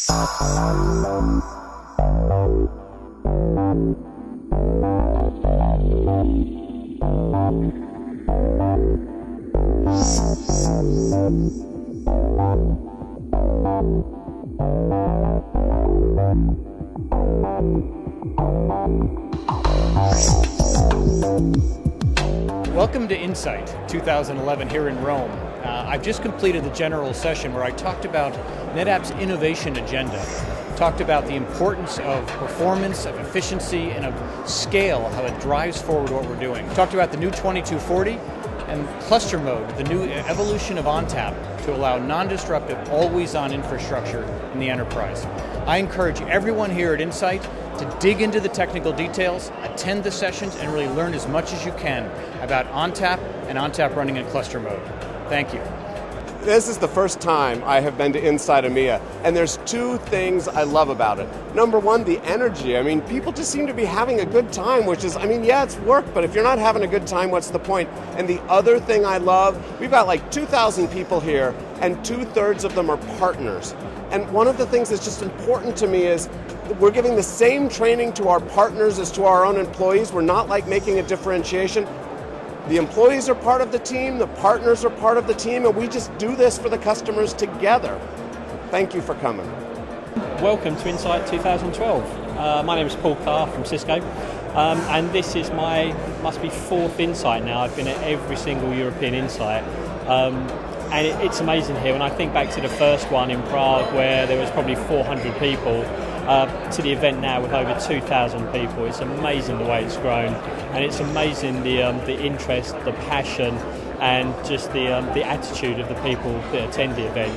Welcome to Insight 2011 here in Rome. I've just completed the general session where I talked about NetApp's innovation agenda, talked about the importance of performance, of efficiency, and of scale, how it drives forward what we're doing. Talked about the new 2240 and cluster mode, the new evolution of ONTAP to allow non-disruptive, always-on infrastructure in the enterprise. I encourage everyone here at Insight to dig into the technical details, attend the sessions, and really learn as much as you can about ONTAP and ONTAP running in cluster mode. Thank you. This is the first time I have been to Insight EMEA, and there's two things I love about it. Number one, the energy. I mean, people just seem to be having a good time, which is, yeah, it's work, but if you're not having a good time, what's the point? And the other thing I love, we've got like 2,000 people here, and 2/3 of them are partners. And one of the things that's just important to me is we're giving the same training to our partners as to our own employees. We're not like making a differentiation. The employees are part of the team, the partners are part of the team, and we just do this for the customers together. Thank you for coming. Welcome to Insight 2012. My name is Paul Carr from Cisco, and this is my, must be fourth Insight now. I've been at every single European Insight. And it's amazing here. When I think back to the first one in Prague where there was probably 400 people, to the event now with over 2,000 people, it's amazing the way it's grown, and it's amazing the interest, the passion, and just the attitude of the people that attend the event.